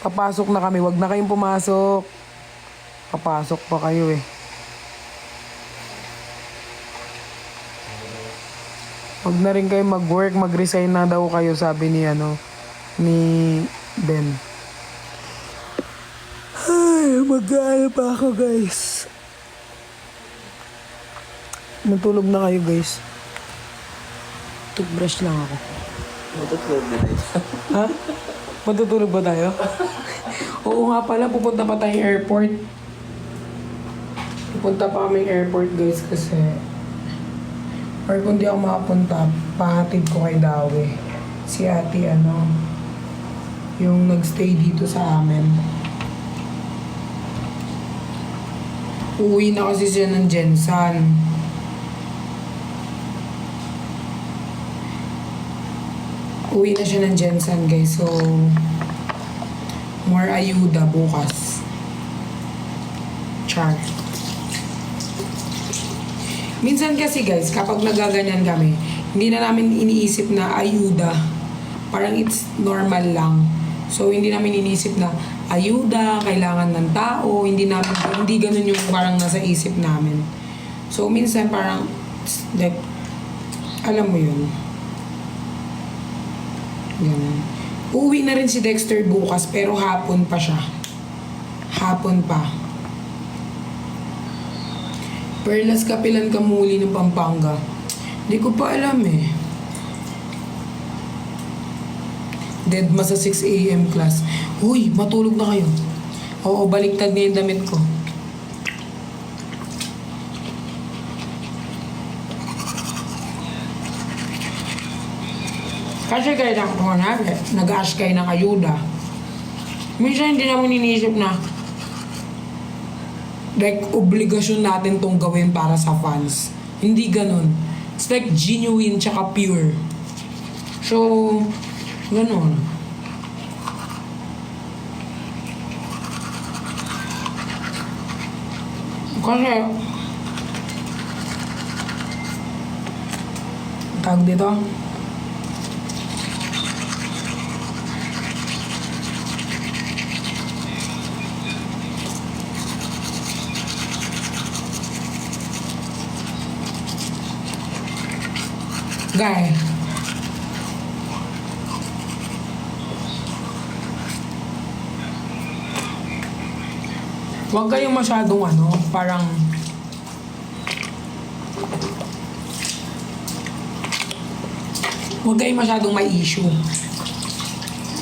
Papasok na kami. Wag na kayong pumasok. Papasok pa kayo eh. Wag na rin kayo mag-work. Mag-resign na daw kayo, sabi ni ni Ben. Ay, mag-aaral pa ako, guys. Matulog na kayo, guys. Toothbrush lang ako. Matutulog na tayo. Ha? Matutulog ba tayo? Oo nga pala, pupunta pa tayong airport. Pupunta pa kami airport, guys, kasi or kung di ako makapunta, pahatid ko kay Dawi. Si ate, yung nagstay dito sa amin. Uwi na kasi siya ng Jensan. Uwi na siya ng Jensan, guys. So, more ayuda bukas. Char. Minsan kasi, guys, kapag nagaganyan kami, hindi na namin iniisip na ayuda. Parang it's normal lang. So, hindi namin iniisip na ayuda, kailangan ng tao. Hindi ganun yung parang nasa isip namin. So, minsan parang, like, alam mo yun. Yan. Uuwi na rin si Dexter bukas pero hapon pa siya. Hapon pa. Perlas Kapilan Kamuli ng Pampanga. Hindi ko pa alam eh. Deadma sa 6 a.m. class. Uy, matulog na kayo. Oo, baliktad na yung damit ko. Kasi kayo nag-ask kayo ng ayuda. Minsan hindi naman iniisip na like, obligasyon natin tong gawin para sa fans. Hindi ganun. It's like genuine tsaka pure. So, ganun. Kasi, tawag dito, guy. Huwag kayong masyadong parang huwag kayong masyadong may issue.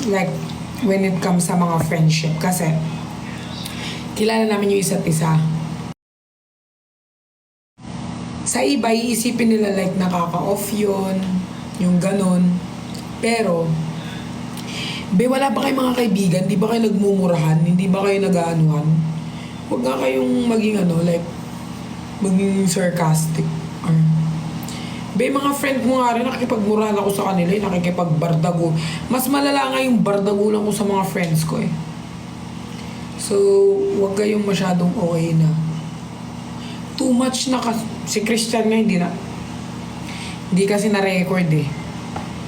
Like, when it comes sa mga friendship. Kasi, kilala namin yung isa't isa. Sa iba, iisipin nila like nakaka-off yun, yung ganun. Pero, wala ba kayong mga kaibigan? Di ba kayo nagmumurahan? Hindi ba kayo nag-aanuhan? Huwag nga kayong maging like, maging sarcastic. Or, mga friend mo nga rin, nakikipagmurahan ako sa kanila, nakikipagbardago. Mas malala nga yung bardago lang ko sa mga friends ko eh. So, huwag kayong masyadong okay na. Too much na si Christian nga hindi kasi na-record eh.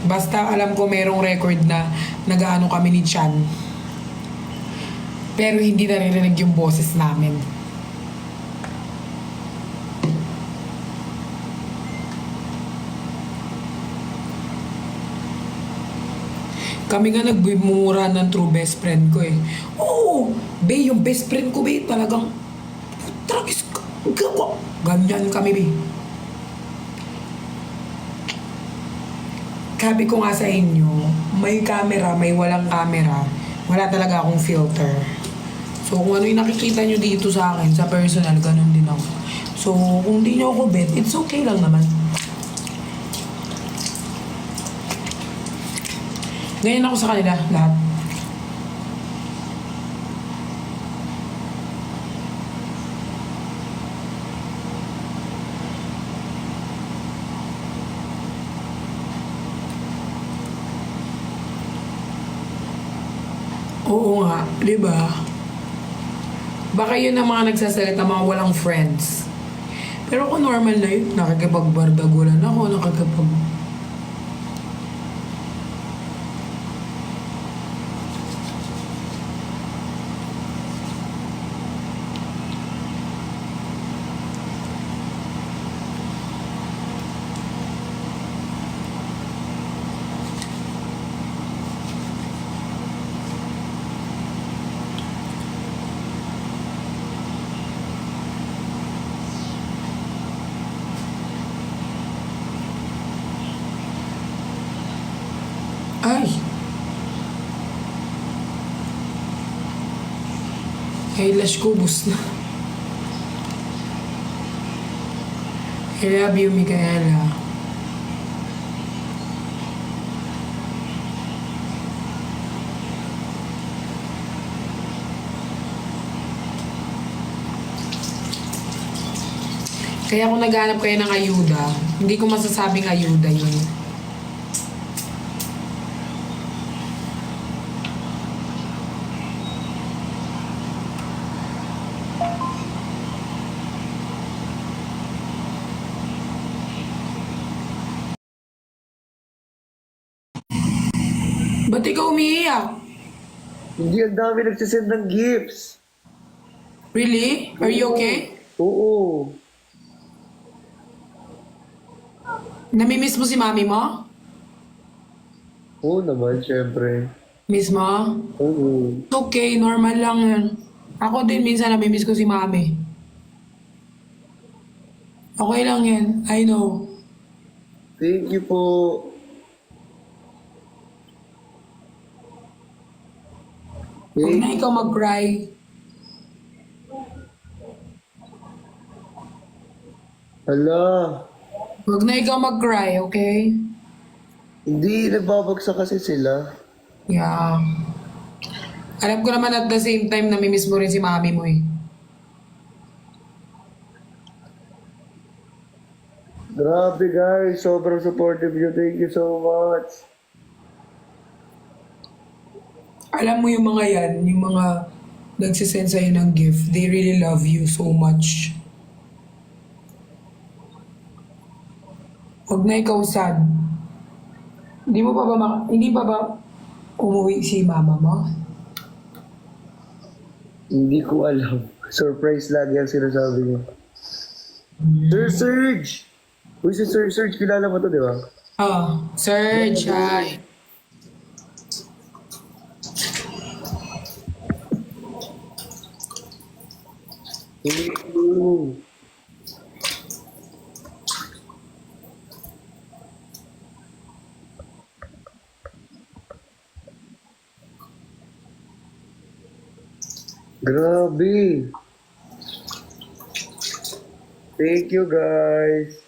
Basta alam ko merong record na nag-aano kami ni Chan. Pero hindi naririnig yung boses namin. Kami nga nagmumura ng true best friend ko eh. Oo! Yung best friend ko talagang tragis ka. Ganyan kami, Sabi ko nga sa inyo, may camera, may walang camera. Wala talaga akong filter. So, kung ano yung nakikita nyo dito sa akin, sa personal, ganun din ako. So, kung di nyo ako bet, it's okay lang naman. Ganyan ako sa kanila, lahat. Oo nga, di ba? Baka yun ang mga nagsasalita, mga walang friends. Pero kung normal na yun, nakikipagbardagulan ako, Ay! Eyelash ko, bus na. I love you, Micaela. Kaya kung naghanap kayo ng ayuda, hindi ko masasabing ayuda yun. Ba't ikaw umiiyak? Hindi, ang dami nagsisend ng gifts. Really? Are you okay? Oo. Namimiss mo si mami mo? Oo naman, syempre. Miss mo? Oo. Okay, normal lang yan. Ako din minsan namimiss ko si mami. Okay lang yan. I know. Thank you po. Huwag na ikaw mag-cry. Hala. Huwag na ikaw mag-cry, okay? Hindi, nagbabagsak kasi sila. Yeah. Alam ko naman at the same time namimiss mo rin si mami mo eh. Grabe guys, sobrang supportive you. Thank you so much. Alam mo yung mga yan, yung mga nagsisend sa'yo ng gift, they really love you so much. Huwag na ikaw sad. Hindi pa ba umuwi si mama mo? Hindi ko alam. Surprise lagi ang sinasabi niya. Sir Serge! Uy, si Sir Serge, kilala mo to, di ba? Oh, Serge, hi. Oo. Grabe. Thank you guys.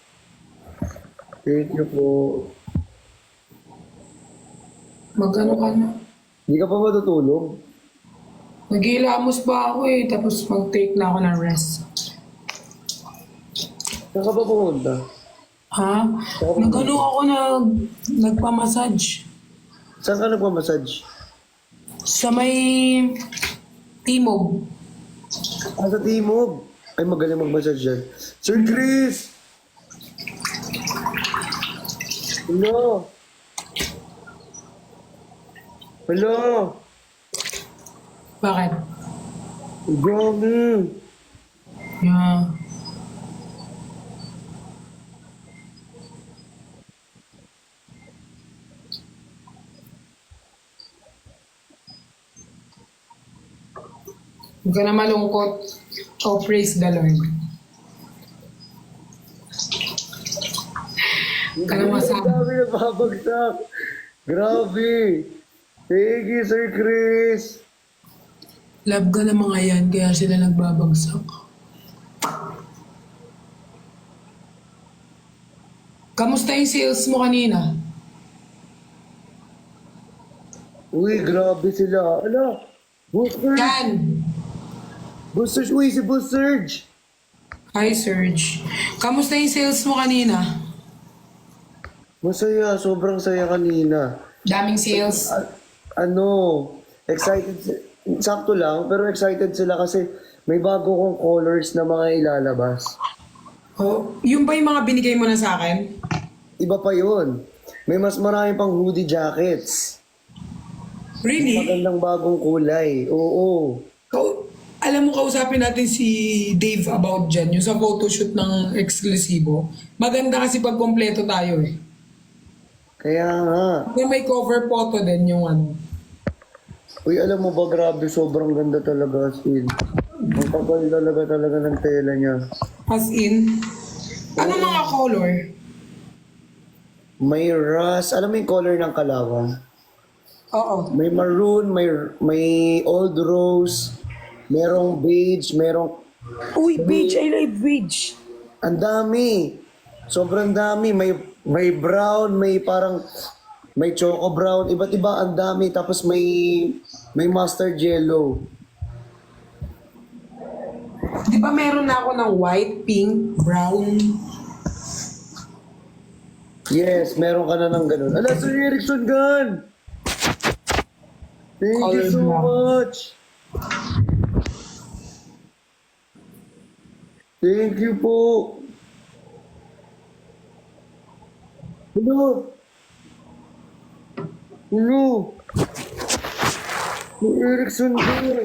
Thank you po. Magano ka na? Hindi ka pa matutulog? Naghihilamos pa ako eh, tapos mag-take na ako ng rest. Saan ka pa pumunta? Ha? Nagano ako nagpamassage. Saan ka nagmamassage? Sa may Timog. Ah, sa Timog. Ay, magaling mag-massage yan. Sir Chris! Hello? Hello? Bakit? Gami! Yeah. Huwag ka na malungkot. Oh, praise the Lord. Huwag ka na Ang masabi. dami na babagsak. Grabe! Thank you, Sir Chris! Love ka ng mga yan, kaya sila nagbabagsak. Kamusta yung sales mo kanina? Uy, grabe sila. Ala! Booster! Yan! Booster! Uy, si Boss Serge! Hi, Serge. Kamusta yung sales mo kanina? Masaya, sobrang saya kanina. Daming sales. Ano, excited, sakto lang, pero excited sila kasi may bago kong colors na mga ilalabas. Oh, yung ba yung mga binigay mo na sa akin? Iba pa yun. May mas marami pang hoodie jackets. Really? Magandang bagong kulay. Oo. Alam mo, kausapin natin si Dave about dyan, yung sa photoshoot ng eksklusibo. Maganda kasi pag kompleto tayo eh. Kaya nga. May cover photo din yung ano. Uy, alam mo ba, grabe, sobrang ganda talaga as in. Ang kapal talaga ng tela niya. As in, ano mga color? May rust. Alam mo yung color ng kalawang? Oo. May maroon, may old rose, merong beige, merong... Uy, beach. I like beach. Ang dami. Sobrang dami. May brown, may parang... May choco brown. Iba't iba, ang dami. Tapos may mustard yellow. Di ba meron na ako ng white, pink, brown? Yes, meron ka na ng ganun. Ala, Sir Erickson Gun! Thank you Colored so na. much! Thank you po! Hello! Hello! Sir Erickson Gun!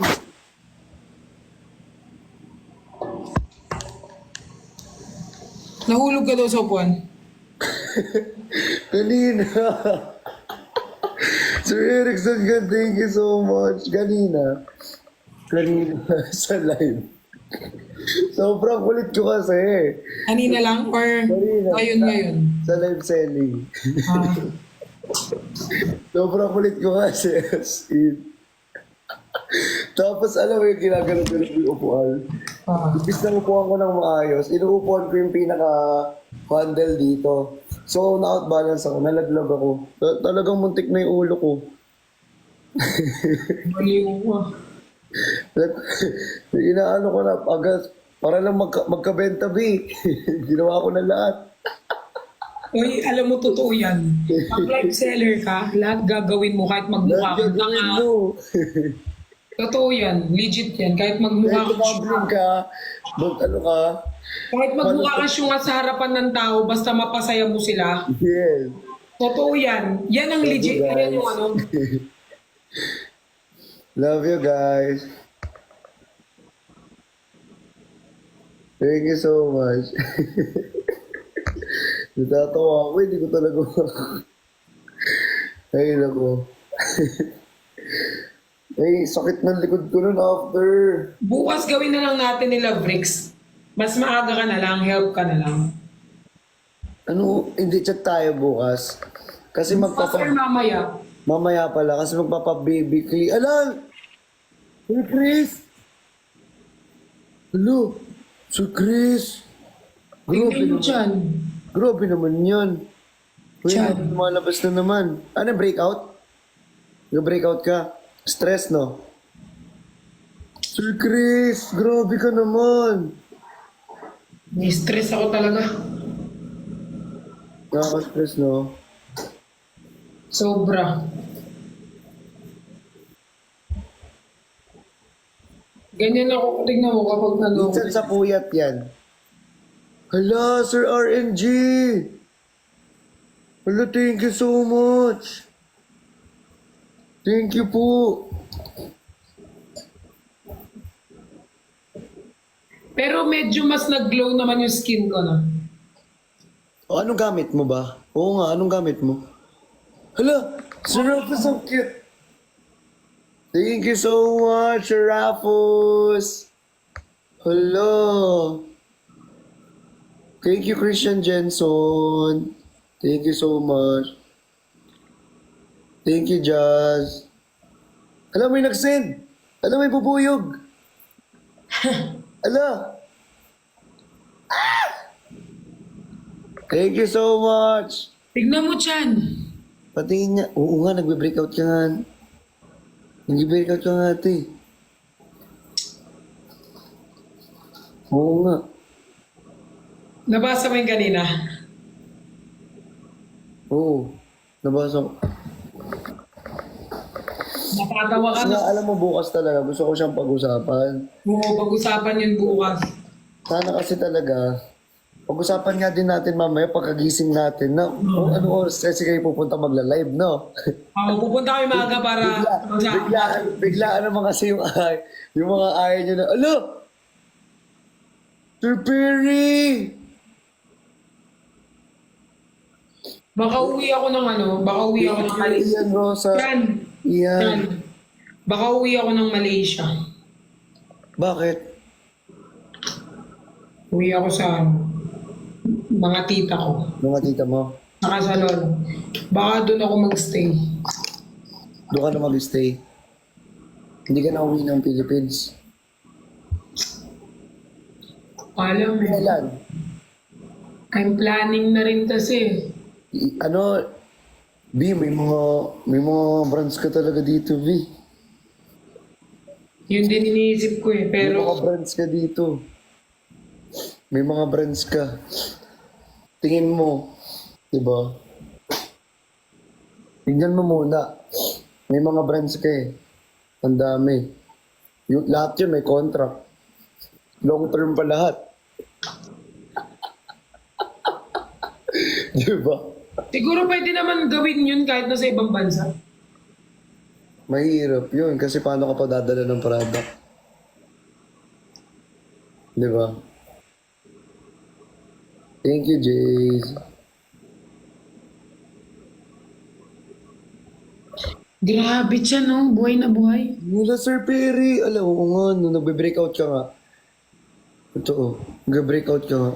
Nahulog ka daw sa upuan. Kanina! Sir Erickson Gun, thank you so much! Kanina sa live. Sobrang kulit ko kasi. Kanina lang or ngayon? Sa live selling. Ah. Sobrang kulit ko kasi. As in. Tapos alam mo yung ginagano ko yung upuan. Ah. Ibig na upuan ko ng maayos, inuupuan ko yung pinaka-handle dito. So, na-outbalance ako, nalaglag ako. Talagang muntik na yung ulo ko. Baliw mo. Inaano ko na agad, para lang magkabenta, B. Ginawa ko na lahat. Uy, alam mo, totoo yan. Pag live seller ka, lahat gagawin mo kahit magmukha Lahat kang gagawin tanga. mo. Totoo yan. Legit yan. Kahit magmukha Kahit kang tumambling ka, ano ka, kahit magmukha kang syunga sa harapan ng tao, basta mapasaya mo sila. yes. Totoo yan. Yan ang legit. Love you, Yan yung guys. ano. Love you guys. Thank you so much. Natatawa ako, hindi ko talaga ay, nako. Ay, sakit ng likod ko nun after. Bukas gawin na lang natin nila bricks. Mas maaga ka na lang, help ka na lang. Ano, hindi chat tayo bukas. Kasi After mamaya. mamaya pala, kasi magpapa-baby clay. Alam! Sir Chris! Hello! Sir Chris! Tingnan mo dyan. Grabe naman yan. Uy, Chan. lumalabas na naman. Ano, breakout? Nag-breakout ka? Stress, no? Sir Chris, grabe ka naman. May stress ako talaga. Nakaka-stress, no? Sobra. Ganyan ako, tingnan mo kapag Minsan sa puyat yan. Hala, Sir RNG! Hala, thank you so much! Thank you po! Pero medyo mas nag-glow naman yung skin ko na. O, anong gamit mo ba? Oo nga, anong gamit mo? Hala, Sir Rufus, so cute! Thank you so much, Sir Rufus! Hello! Thank you, Christian Jenson. Thank you so much. Thank you, Jazz. Alam, may nag-send. Alam, may bubuyog. Ala. Ah! Thank you so much. Tignan mo dyan. Patingin niya. Oo nga, nagbe-breakout ka nga. Nagbe-breakout ka nga, ate. Oo nga. Nabasa mo yung kanina. Oo. Nabasa ko. Natatawa ka Kasi na. nga, alam mo, bukas talaga. Gusto ko siyang pag-usapan. Oo, pag-usapan yun bukas. Sana kasi talaga, pag-usapan nga din natin mamaya pagkagising natin na kung ano oras kasi kayo pupunta magla-live, no? Pupunta kami maaga para... Biglaan naman kasi yung mga ayaw nyo na, alo! Sir Perry! Baka uwi ako ng ano, baka uwi ako ng Malaysia. Ian Rosa. Yan. Ian. Yan. Baka uwi ako ng Malaysia. Bakit? Uwi ako sa mga tita ko. Mga tita mo. Nakasalon. Baka doon ako magstay. Doon ka na mag-stay. Hindi ka na uwi ng Philippines. Alam mo, Kailan? I'm planning na rin kasi. Ano, B, may mga brands ka talaga dito, B. Yun din iniisip ko eh. May mga Pero, brands ka dito. May mga brands ka. Tingin mo, diba? Tingnan mo muna. May mga brands ka eh. Ang dami. Lahat yun may contract. Long term pa lahat. Diba? siguro pwede naman gawin yun kahit nasa ibang bansa. Mahirap yun kasi paano ka pa dadala ng product? Diba? Thank you, Jace. Grabe siya, no? Buhay na buhay. Mula Sir Perry. Alam ko nga, no, nagbe-breakout ka nga. Totoo. Nagbe-breakout ka nga.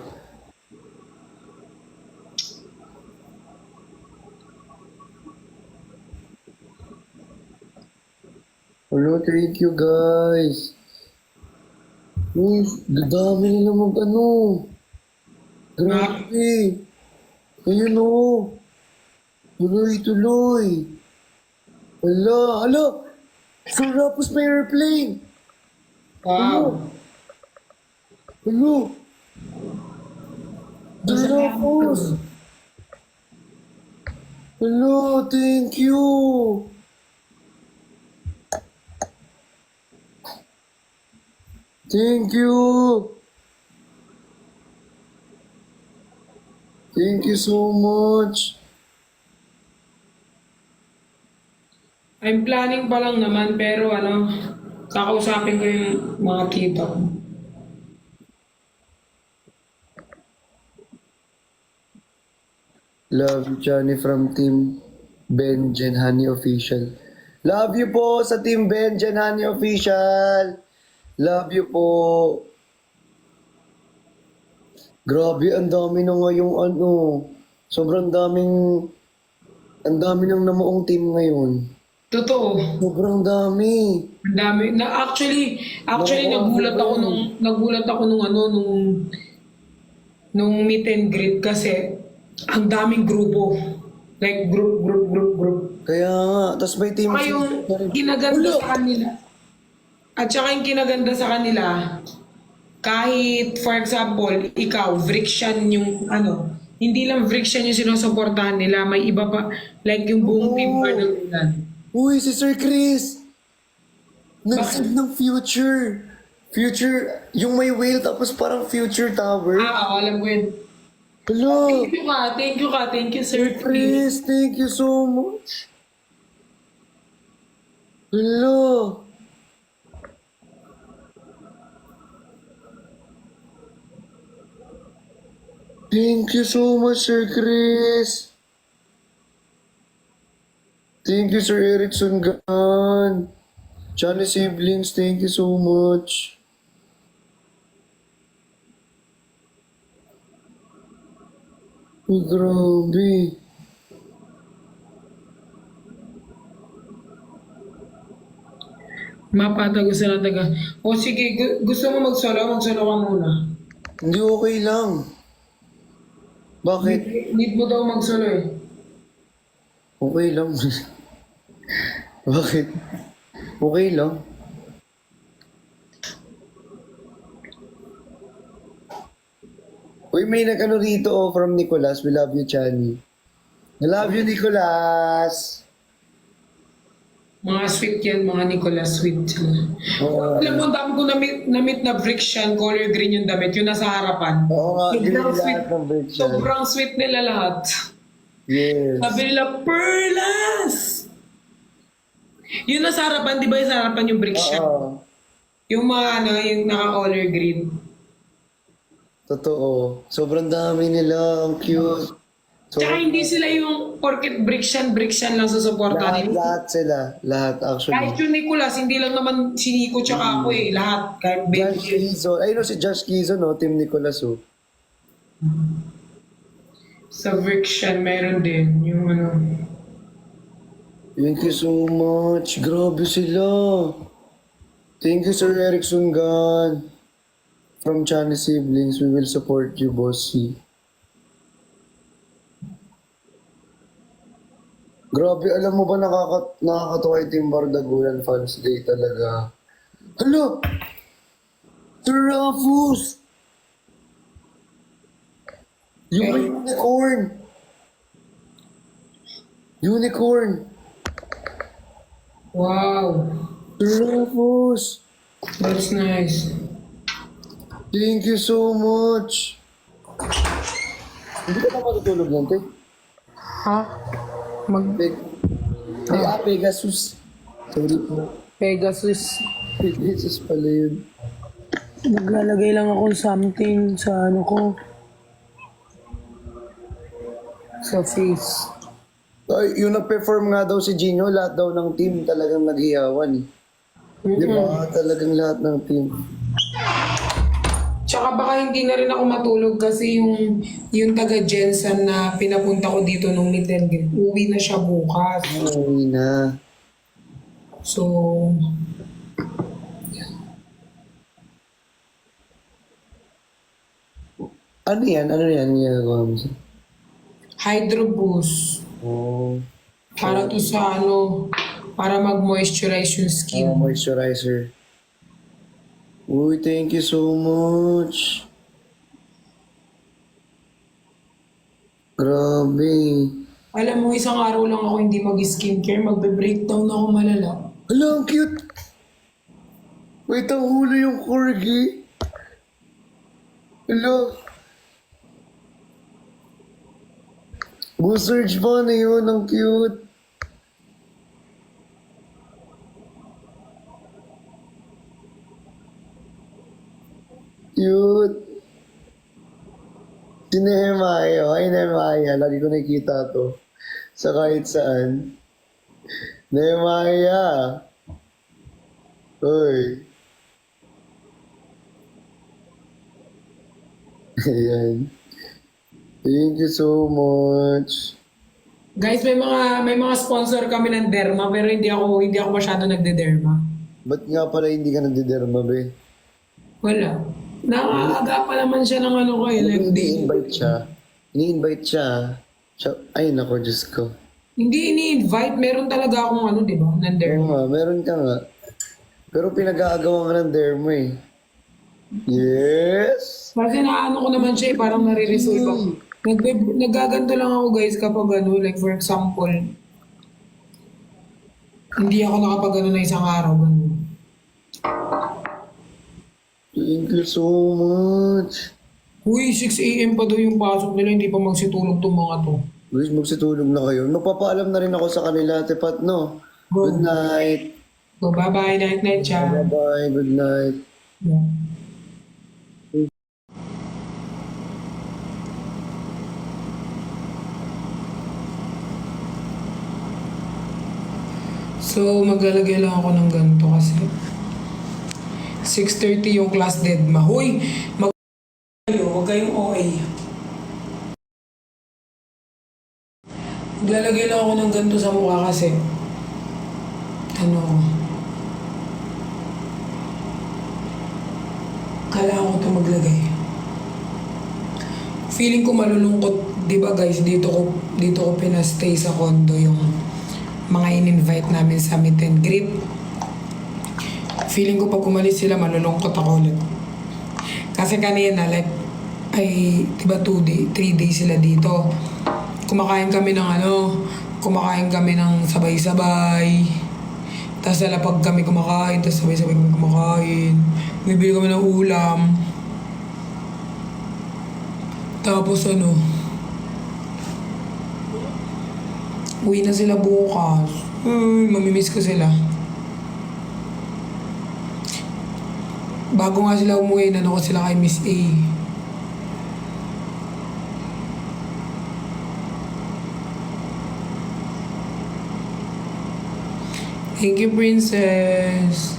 Hello, thank you guys. Uy, dadami nila mag-ano. Grabe. Ayun o. Tuloy-tuloy. Hala. Sir Rapus may airplane. Wow. Hello. Sir Rapus. Hello, thank you. Thank you. Thank you so much. I'm planning pa lang naman, pero ano, kakausapin ko yung mga tito ko. Love you, Johnny from Team Ben Honey Official. Love you po sa Team Ben Honey Official. Love you po. Grabe, ang dami na ngayong ano. Sobrang ang dami nang namuong team ngayon. Totoo. Sobrang dami. Ang dami. Actually, nagulat ako nung meet and greet kasi ang daming grupo. Like group. Kaya nga, tas may team Saka yung kinaganda sa kanila. At saka yung kinaganda sa kanila, kahit for example, ikaw, Vrixian yung ano, hindi lang Vrixian yung sinusuportahan nila, may iba pa, like yung buong team ba ng ulan. Uy, si Sir Chris! Nag-send ng future. Future, yung may whale tapos parang future tower. Alam ko yun. Hello! Thank you, Sir Chris. Chris, thank you so much. Hello! Thank you so much, Sir Chris. Thank you, Sir Erickson Gan. Johnny Siblings, thank you so much. Ay, grabe. Mapatagusan na taga. O sige, gusto mo mag-solo ka muna. Hindi okay lang. Bakit? Need mo daw mag-solo eh. Okay lang. Bakit? Okay lang. Uy, may nag-ano rito from Nicolas. We love you, Chani. I love you, Nicolas. Mga sweet yan, mga Nicolas sweet sila. Oo, Alam mo, ang dami ko na-meet na Vrixian, color green yung damit, yung nasa harapan. Oo nga, Sobrang green sweet. lahat ng Vrixian. Sobrang sweet nila lahat. Yes. Sabi nila, Perlas! Yung nasa harapan, di ba yung sa harapan yung Vrixian? Oo. Yung mga ano, yung naka-color green. Totoo. Sobrang dami nila. Ang cute. Tsaka hindi sila yung porket Vrixian lang sa suporta nila. Lahat sila. Lahat actually. Kahit yung Nicolas, hindi lang naman si Nico tsaka ako eh. Lahat. Kahit Josh baby. Quizon. Ayun si Josh Quizon, no? Team Nicolas, oh. Sa Vrixian, meron din yung ano. Thank you so much. Grabe sila. Thank you, Sir Erickson Gan. From Chani Siblings, we will support you, Bossy. Grabe, alam mo ba nakakatuwa yung Team Bardagulan fans day talaga. Hala! Sir Rafus! Yung may unicorn! Unicorn! Wow. Sir Rafus! That's nice. Thank you so much! Hindi ka pa matutulog yan, te? Ha? Pegasus. Sorry po. Pegasus. Pegasus pala yun. Naglalagay lang ako something sa ano ko. Sa face. Ay, yung nag-perform nga daw si Gino, lahat daw ng team talagang naghiyawan. Di ba? Talagang lahat ng team. Tsaka baka hindi na rin ako matulog kasi yung taga Jensen na pinapunta ko dito nung meet and greet, uwi na siya bukas. Uwi na. So, Ano yan? Ano yan? Yung ginagawa mo siya? Hydro Boost. Oh. Para to sa ano, para mag-moisturize yung skin. Moisturizer. Uy, thank you so much. Grabe. Alam mo, isang araw lang ako hindi mag-skincare, magbe-breakdown ako malala. Hala, ang cute. Wait, ang huli yung corgi. Hala. Busurge pa na yun, ang cute. Cute. Si Nehemiah. Ay, Nehemiah. Lagi ko nakikita to. Sa kahit saan. Nehemiah. Uy. Ayan. Thank you so much. Guys, may mga sponsor kami ng derma pero hindi ako masyado nagde-derma. Ba't nga pala hindi ka nagdiderma, be? Wala. Nakakaaga pa naman siya ng ano ko, like day. Ini-invite siya. Ini-invite siya. Ay, nako, Diyos ko. Hindi ini-invite, meron talaga akong ano, di ba, ng Oo derma. nga, meron ka nga. Pero pinag-aagawan ka ng derma eh. Yes! Kasi naano ko naman siya, parang nare-resolve ako. Nagaganto lang ako guys kapag ano, like for example, hindi ako nakapag ano na isang araw. Ganun. Thank you so much. Uy, 6 a.m. pa daw yung pasok nila, hindi pa magsitulog tong mga to. Luis, magsitulog na kayo. Magpapaalam na rin ako sa kanila, Tepat, no? Go. Good night. So, bye-bye, night-night siya. Bye-bye, good night. Yeah. So, maglalagay lang ako ng ganito kasi 6:30 yung class dead ma. Huy! Huwag kayong OA. Maglalagay lang ako ng ganito sa mukha kasi ano, kailangan ko ito maglagay. Feeling ko malulungkot, di ba guys, dito ko pinastay sa condo yung mga in-invite namin sa meet and greet. Feeling ko pag umalis sila, malulungkot ako ulit. Kasi kanina, like, ay, diba 3 days sila dito. Kumakain kami ng sabay-sabay. Tapos pag kami kumakain, tapos sabay-sabay kami kumakain. Bibili kami ng ulam. Tapos uwi na sila bukas. Mamimiss ko sila. Bago nga sila umuwi, ko sila kay Miss A. Thank you, Princess.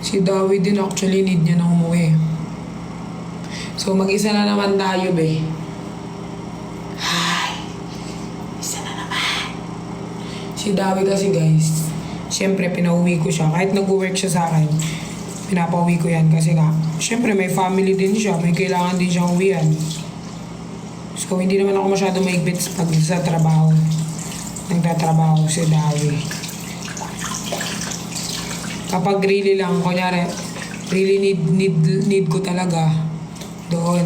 Si Dawi din actually need niya na umuwi. So mag-isa na naman tayo, be. Hi! Isa na naman Si Dawi kasi guys, syempre pinauwi ko siya. Kahit nag-work siya sa akin, pinapauwi ko yan kasi nga, syempre may family din siya, may kailangan din siyang uwian. So hindi naman ako masyado maigpit pag sa trabaho. Nagtatrabaho si Dawi. Kapag really lang, kunyari, really need ko talaga doon.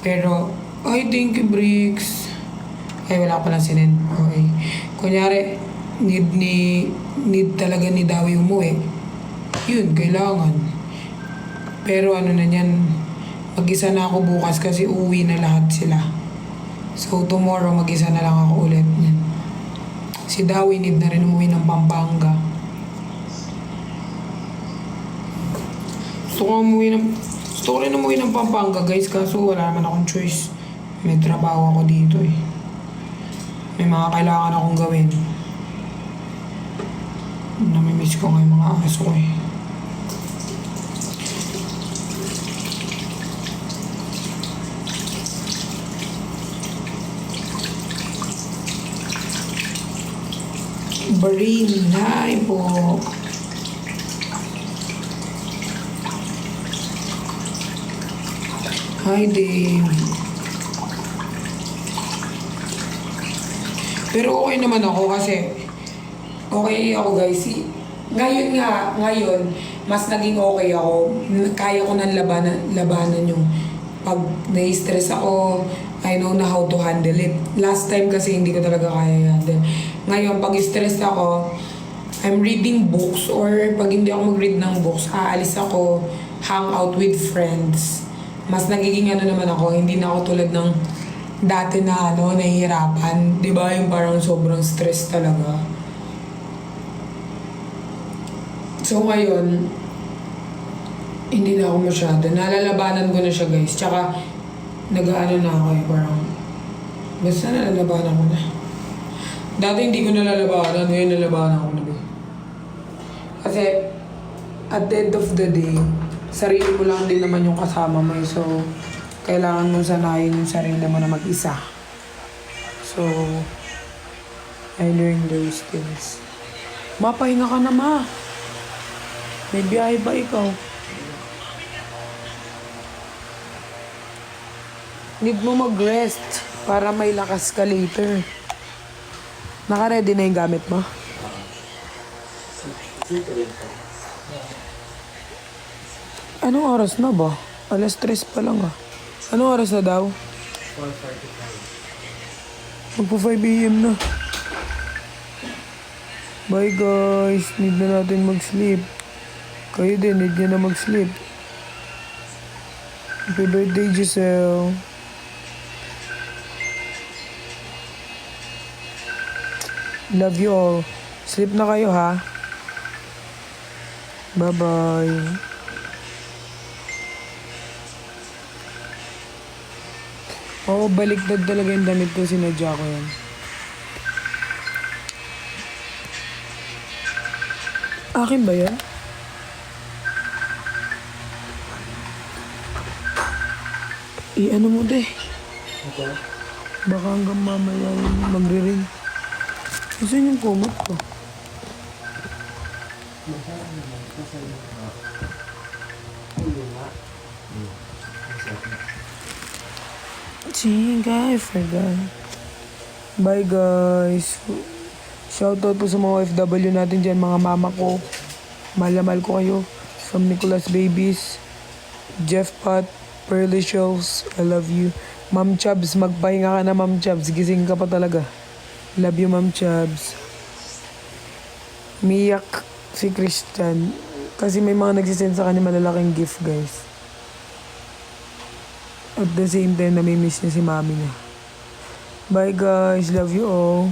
Pero, ay, thank you, Bricks. Ay, wala ko lang sinend. Okay. Kunyari, need talaga ni Dawi umuwi. Yun, kailangan. Pero ano na yan, mag-isa na ako bukas kasi uuwi na lahat sila. So, tomorrow, mag-isa na lang ako ulit. Yan. Si Dawi need na rin umuwi ng Pampanga. Gusto ko rin umuwi ng Pampanga, guys, kaso wala naman akong choice. May trabaho ako dito eh. May mga kailangan akong gawin. Namimiss ko nga yung mga aso ko eh. Barin, hi po. Hi, Dave. Pero okay naman ako kasi okay ako guys. Ngayon, mas naging okay ako. Kaya ko nang labanan yung pag na-stress ako, I know na how to handle it. Last time kasi hindi ko talaga kaya handle. Ngayon, pag stressed ako, I'm reading books or pag hindi ako mag-read ng books, aalis ako, hang out with friends. Mas nagiging ano naman ako, hindi na ako tulad ng dati na nahihirapan. Di ba yung parang sobrang stress talaga. So ngayon, hindi na ako masyado. Nalalabanan ko na siya guys. Tsaka, nag-ano na ako eh, parang, basta nalalabanan ko na. Dati hindi ko nalalabanan, ngayon nalalabanan ko na ba. Kasi, at the end of the day, sarili mo lang din naman yung kasama mo. So, kailangan mong sanayin yung sarili mo na mag-isa. So, I learned those things. Mapahinga ka na, ma. May biyahe ba ikaw? Need mo mag-rest para may lakas ka later. Naka-ready na yung gamit mo? Anong oras na ba? 3:00 pa lang ah. Anong oras na daw? 4:45. Magpo 5 AM na. Bye guys. Need na natin mag-sleep. Kayo din, need nyo na mag-sleep. Happy birthday, Giselle. Love you all. Sleep na kayo ha. Bye-bye. Oo, baliktad talaga yung damit ko. Sinadya ko yan. Akin ba yan? Ano mo de? Okay. Baka hanggang mamaya yung magre-ring. Saan yung kumot ko? Chinga, I forgot. Bye guys. Shoutout po sa mga OFW natin dyan, mga mama ko. Mahal na mahal ko kayo. From Nicolas Babies, Jeff Pat, Pearly Shows, I love you. Ma'am Chubbs, magpahinga ka na Ma'am Chubbs. Gising ka pa talaga. Love you Ma'am Chubbs. Miyak si Christian. Kasi may mga nagsisend sa kanya malalaking gift guys. At the same time, namimiss niya si mami niya. Bye guys, love you all.